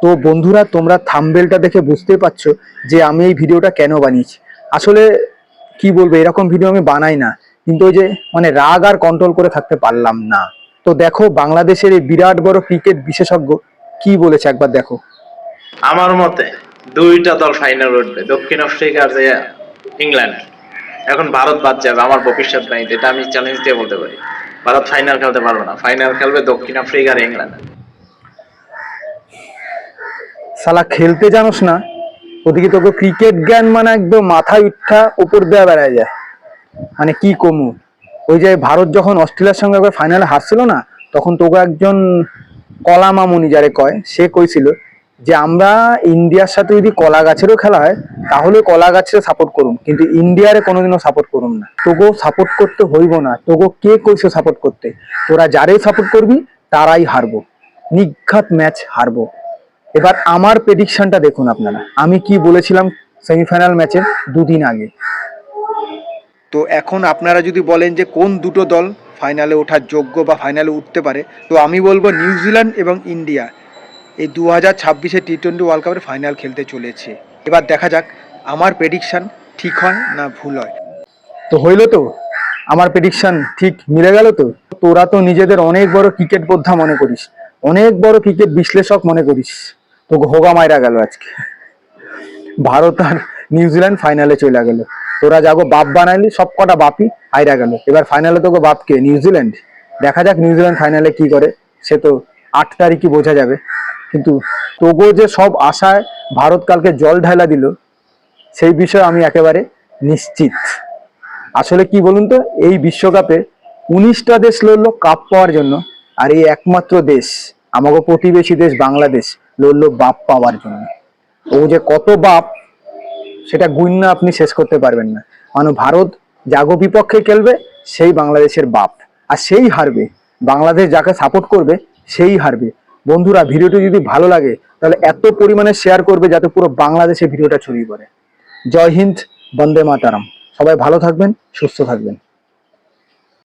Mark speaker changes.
Speaker 1: তো বন্ধুরা, তোমরা থাম্বনেলটা দেখে বুঝতেই পারছো যে আমি এই ভিডিওটা কেন বানিয়েছি। আসলে কি বলবো, এরকম ভিডিও আমি বানাই না, কিন্তু ওই যে মানে রাগ আর কন্ট্রোল করে থাকতে পারলাম না। তো দেখো বাংলাদেশের এই বিরাট বড় ক্রিকেট বিশেষজ্ঞ কি বলেছে একবার দেখো।
Speaker 2: আমার মতে দুইটা দল ফাইনাল উঠবে, দক্ষিণ আফ্রিকা আর যে ইংল্যান্ড। এখন ভারত বাদ যাবে, আমার ভবিষ্যৎ নাই, এটা আমি চ্যালেঞ্জ দিয়ে বলতে পারি। ভারত ফাইনাল খেলতে পারবে না, ফাইনাল খেলবে দক্ষিণ আফ্রিকা আর ইংল্যান্ড।
Speaker 1: শালা খেলতে জানোস না, ওদিকে তোকে ক্রিকেট জ্ঞান মানে একদম মাথায় উঠা উপর দেওয়া বেড়ায় যায়। মানে কি কমু, ওই যে ভারত যখন অস্ট্রেলিয়ার সঙ্গে একবার ফাইনালে হারছিল না, তখন তোকে একজন কলা মামুনি যারে কয় সে কইছিল যে আমরা ইন্ডিয়ার সাথে যদি কলা গাছেরও খেলা হয় তাহলে কলা গাছের সাপোর্ট করুন, কিন্তু ইন্ডিয়ারে কোনোদিনও সাপোর্ট করুন না। তোকেও সাপোর্ট করতে হইব না, তোকে কে কইছে সাপোর্ট করতে? তোরা যারাই সাপোর্ট করবি তারাই হারবো, নিঘাত ম্যাচ হারবো। এবার আমার প্রেডিকশনটা দেখুন আপনারা, আমি কি বলেছিলাম সেমিফাইনাল ম্যাচের দুদিন আগে। তো এখন আপনারা যদি বলেন যে কোন দুটো দল ফাইনালে ওঠার যোগ্য বা ফাইনালে উঠতে পারে, তো আমি বলবো নিউজিল্যান্ড এবং ইন্ডিয়া এই 2026 টি-20 ওয়ার্ল্ড কাপের ফাইনাল খেলতে চলেছে। এবার দেখা যাক আমার প্রেডিকশন ঠিক হয় না ভুল হয়। তো হইল তো, আমার প্রেডিকশন ঠিক মিলে গেল তো। তোরা তো নিজেদের অনেক বড় ক্রিকেট যোদ্ধা মনে করিস, অনেক বড় ক্রিকেট বিশ্লেষক মনে করিস, তো হোগা মাইরা গেল আজকে। ভারত আর নিউজিল্যান্ড ফাইনালে চলে গেল। তোরা যাগো বাপ বানাইলি, সব কটা বাপই হাইরা গেল। এবার ফাইনালে তোকে বাপকে নিউজিল্যান্ড। দেখা যাক নিউজিল্যান্ড ফাইনালে কি করে, সে তো 8 তারিখই বোঝা যাবে। কিন্তু তোগো যে সব আশায় ভারত কালকে জল ঢালা দিল, সেই বিষয়ে আমি একেবারে নিশ্চিত। আসলে কি বলুন তো, এই বিশ্বকাপে 19টা দেশ লড়লো কাপ পাওয়ার জন্য, আর এই একমাত্র দেশ আমাকে প্রতিবেশী দেশ বাংলাদেশ লড়লো বাপ পাওয়ার জন্য। ও যে কত বাপ সেটা গুণনা আপনি শেষ করতে পারবেন না। মানে ভারত জাগো বিপক্ষে খেলবে সেই বাংলাদেশের বাপ, আর সেই হারবে। বাংলাদেশ যাকে সাপোর্ট করবে সেই হারবে। বন্ধুরা, ভিডিওটি যদি ভালো লাগে তাহলে এত পরিমাণে শেয়ার করবে যাতে পুরো বাংলাদেশে ভিডিওটা ছড়িয়ে পড়ে। জয় হিন্দ, বন্দে মাতারাম। সবাই ভালো থাকবেন, সুস্থ থাকবেন।